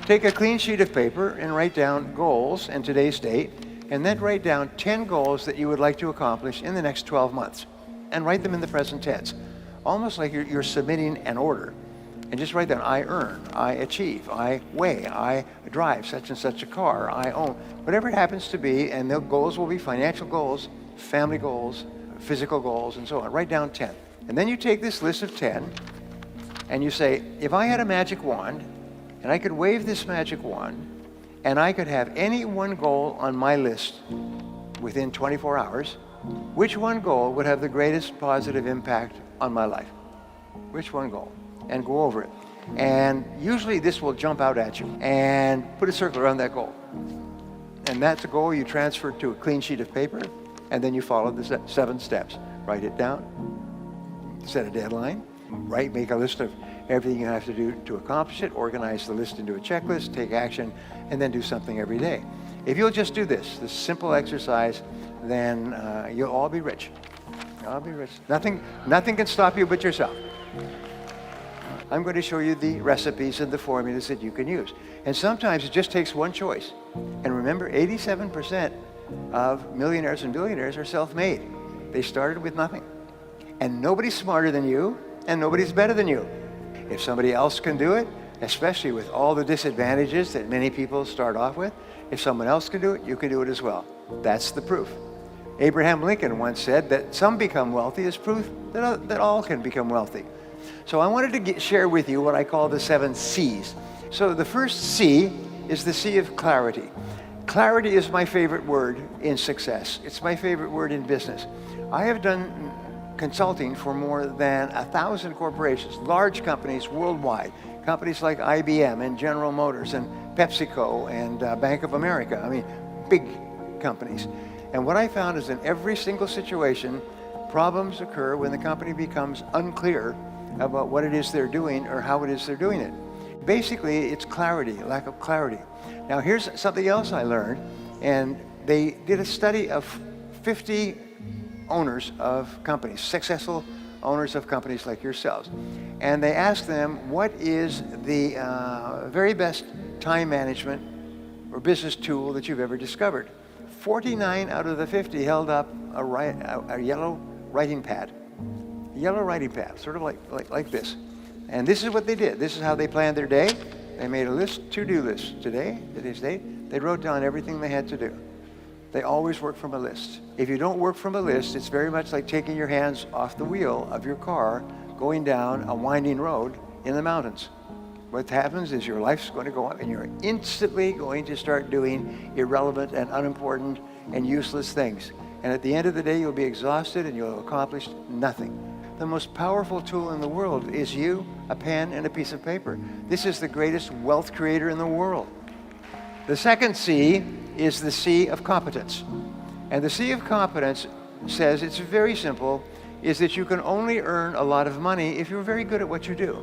Take a clean sheet of paper and write down goals in today's date, and then write down 10 goals that you would like to accomplish in the next 12 months. And write them in the present tense, almost like you're submitting an order. And just write down, I earn, I achieve, I weigh, I drive such and such a car, I own, whatever it happens to be, and the goals will be financial goals, family goals, physical goals, and so on. Write down 10. And then you take this list of 10, and you say, if I had a magic wand, and I could wave this magic wand, and I could have any one goal on my list within 24 hours, which one goal would have the greatest positive impact on my life? Which one goal? And go over it. And usually this will jump out at you. And put a circle around that goal. And that's a goal you transfer to a clean sheet of paper, and then you follow the 7 steps. Write it down, set a deadline, make a list of everything you have to do to accomplish it, organize the list into a checklist, take action, and then do something every day. If you'll just do this simple exercise, then you'll all be rich. I'll be rich. Nothing can stop you but yourself. I'm going to show you the recipes and the formulas that you can use. And sometimes it just takes one choice. And remember, 87% of millionaires and billionaires are self-made. They started with nothing. And nobody's smarter than you, and nobody's better than you. If somebody else can do it, especially with all the disadvantages that many people start off with, if someone else can do it, you can do it as well. That's the proof. Abraham Lincoln once said that some become wealthy is proof that all can become wealthy. So I wanted to share with you what I call the 7 C's. So the first C is the C of clarity. Clarity is my favorite word in success. It's my favorite word in business. I have done consulting for more than 1,000 corporations, large companies worldwide, companies like IBM and General Motors and PepsiCo and Bank of America. I mean, big companies. And what I found is in every single situation, problems occur when the company becomes unclear about what it is they're doing or how it is they're doing it. Basically, it's clarity, lack of clarity. Now, here's something else I learned, and they did a study of 50 owners of companies, successful owners of companies like yourselves. And they asked them, what is the very best time management or business tool that you've ever discovered? 49 out of the 50 held up a yellow writing pad. Yellow writing pad, sort of like this. And this is what they did. This is how they planned their day. They made a list, to-do list. Today's date, they wrote down everything they had to do. They always work from a list. If you don't work from a list, it's very much like taking your hands off the wheel of your car, going down a winding road in the mountains. What happens is your life's going to go up and you're instantly going to start doing irrelevant and unimportant and useless things. And at the end of the day, you'll be exhausted and you'll have accomplished nothing. The most powerful tool in the world is you, a pen, and a piece of paper. This is the greatest wealth creator in the world. The second C is the C of competence. And the C of competence says, it's very simple, is that you can only earn a lot of money if you're very good at what you do.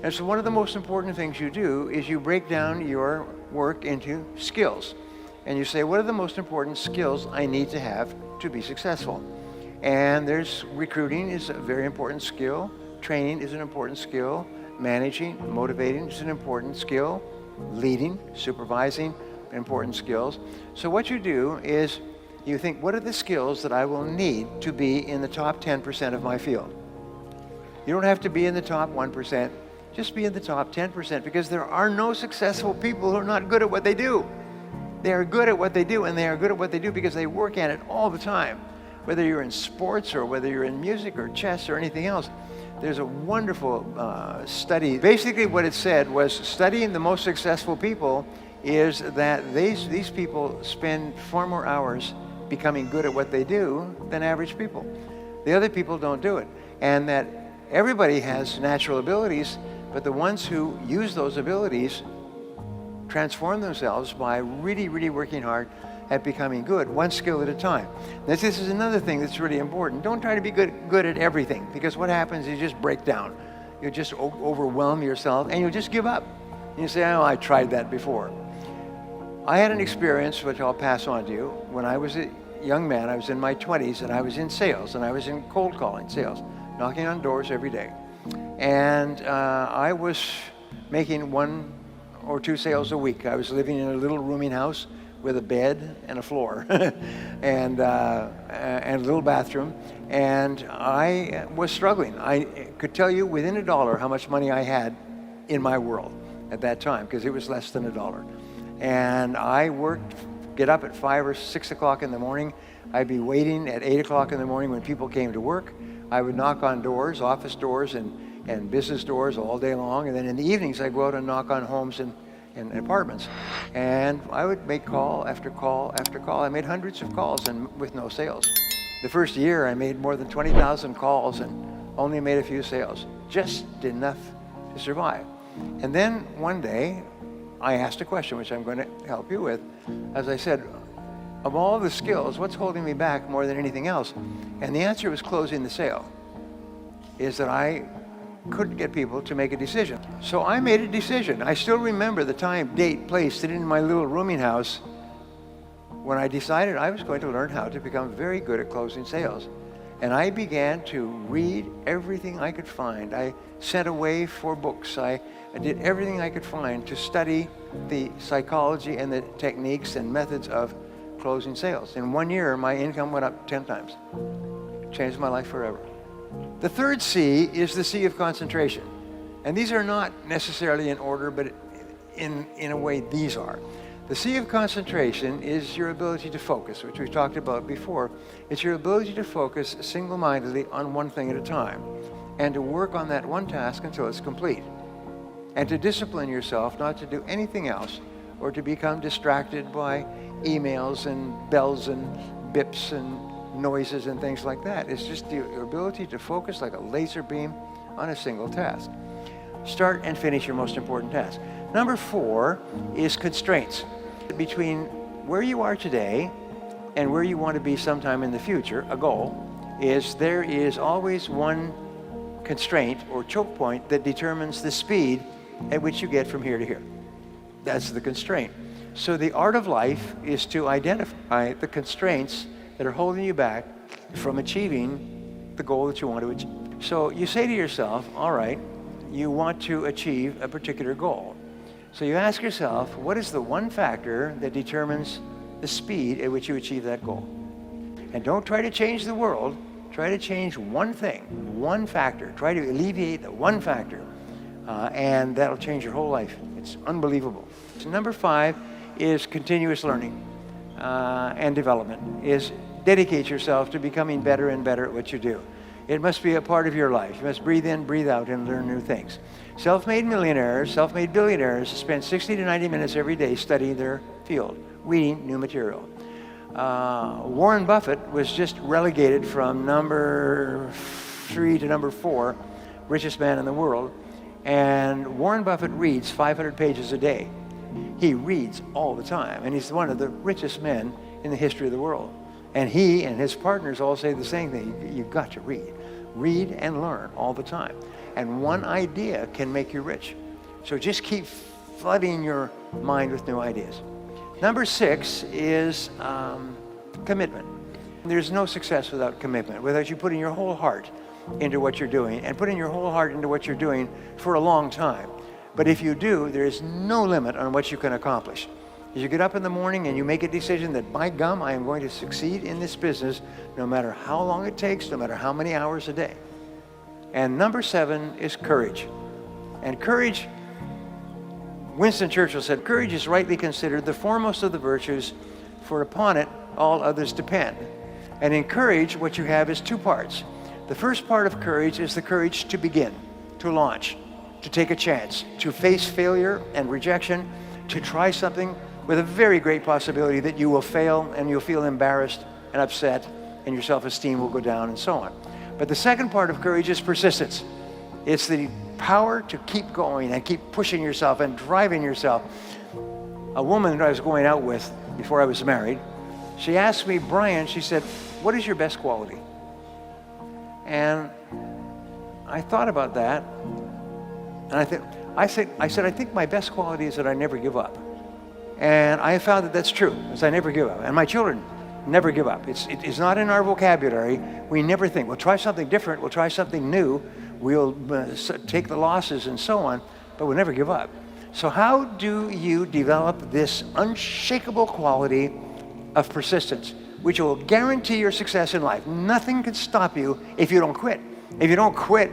And so one of the most important things you do is you break down your work into skills. And you say, what are the most important skills I need to have to be successful? And there's recruiting is a very important skill. Training is an important skill. Managing, motivating is an important skill. Leading, supervising, important skills. So what you do is you think, what are the skills that I will need to be in the top 10% of my field? You don't have to be in the top 1%. Just be in the top 10%, because there are no successful people who are not good at what they do. They are good at what they do, and they are good at what they do because they work at it all the time. Whether you're in sports or whether you're in music or chess or anything else, there's a wonderful study. Basically what it said was studying the most successful people is that these people spend far more hours becoming good at what they do than average people. The other people don't do it. And that everybody has natural abilities, but the ones who use those abilities transform themselves by really, really working hard at becoming good, one skill at a time. This is another thing that's really important. Don't try to be good at everything, because what happens is you just break down. You just overwhelm yourself and you just give up. And you say, oh, I tried that before. I had an experience, which I'll pass on to you. When I was a young man, I was in my 20s, and I was in sales, and I was in cold calling sales, knocking on doors every day. And I was making one or 2 sales a week. I was living in a little rooming house with a bed and a floor and a little bathroom. And I was struggling. I could tell you within $1 how much money I had in my world at that time, because it was less than $1. And I worked, get up at 5 or 6 o'clock in the morning. I'd be waiting at 8 o'clock in the morning when people came to work. I would knock on doors, office doors and business doors all day long. And then in the evenings, I'd go out and knock on homes and apartments. And I would make call after call after call. I made hundreds of calls and with no sales. The first year, I made more than 20,000 calls and only made a few sales. Just enough to survive. And then one day, I asked a question, which I'm going to help you with. As I said, of all the skills, what's holding me back more than anything else? And the answer was closing the sale. Is that I couldn't get people to make a decision. So I made a decision. I still remember the time, date, place, sitting in my little rooming house when I decided I was going to learn how to become very good at closing sales. And I began to read everything I could find. I sent away 4 books. I did everything I could find to study the psychology and the techniques and methods of closing sales. In 1 year, my income went up 10 times. Changed my life forever. The third C is the C of concentration. And these are not necessarily in order, but in a way these are. The C of concentration is your ability to focus, which we've talked about before. It's your ability to focus single-mindedly on one thing at a time and to work on that one task until it's complete. And to discipline yourself not to do anything else or to become distracted by emails and bells and bips and noises and things like that. It's just your ability to focus like a laser beam on a single task. Start and finish your most important task. Number 4 is constraints. Between where you are today and where you want to be sometime in the future, a goal, is there is always one constraint or choke point that determines the speed at which you get from here to here. That's the constraint. So the art of life is to identify the constraints that are holding you back from achieving the goal that you want to achieve. So you say to yourself, all right, you want to achieve a particular goal. So you ask yourself, what is the one factor that determines the speed at which you achieve that goal? And don't try to change the world. Try to change one thing, one factor. Try to alleviate the one factor, and that'll change your whole life. It's unbelievable. So number 5 is continuous learning and development, is dedicate yourself to becoming better and better at what you do. It must be a part of your life. You must breathe in, breathe out, and learn new things. Self-made millionaires, self-made billionaires spend 60 to 90 minutes every day studying their field, reading new material. Warren Buffett was just relegated from number 3 to number 4, richest man in the world. And Warren Buffett reads 500 pages a day. He reads all the time, and he's one of the richest men in the history of the world. And he and his partners all say the same thing. You've got to read. Read and learn all the time. And one idea can make you rich. So just keep flooding your mind with new ideas. Number 6 is commitment. There's no success without commitment, without you putting your whole heart into what you're doing and putting your whole heart into what you're doing for a long time. But if you do, there is no limit on what you can accomplish. As you get up in the morning and you make a decision that, by gum, I am going to succeed in this business no matter how long it takes, no matter how many hours a day. And number 7 is courage. And courage, Winston Churchill said, courage is rightly considered the foremost of the virtues, for upon it all others depend. And in courage, what you have is 2 parts. The first part of courage is the courage to begin, to launch, to take a chance, to face failure and rejection, to try something with a very great possibility that you will fail and you'll feel embarrassed and upset and your self-esteem will go down and so on. But the second part of courage is persistence. It's the power to keep going and keep pushing yourself and driving yourself. A woman that I was going out with before I was married, she asked me, Brian, she said, what is your best quality? And I thought about that, and I said, I think my best quality is that I never give up. And I found that that's true, is I never give up. And my children never give up. It is not in our vocabulary. We never think, we'll try something different, we'll try something new, we'll take the losses and so on, but we'll never give up. So how do you develop this unshakable quality of persistence, which will guarantee your success in life? Nothing can stop you if you don't quit. If you don't quit,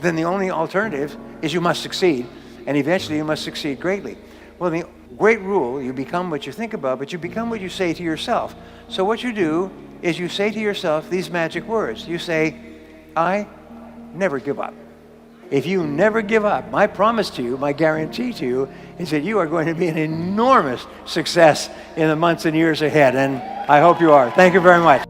then the only alternative is you must succeed, and eventually you must succeed greatly. Well, the great rule, you become what you think about, but you become what you say to yourself. So what you do is you say to yourself these magic words. You say, I never give up. If you never give up, my promise to you, my guarantee to you, is that you are going to be an enormous success in the months and years ahead. And I hope you are. Thank you very much.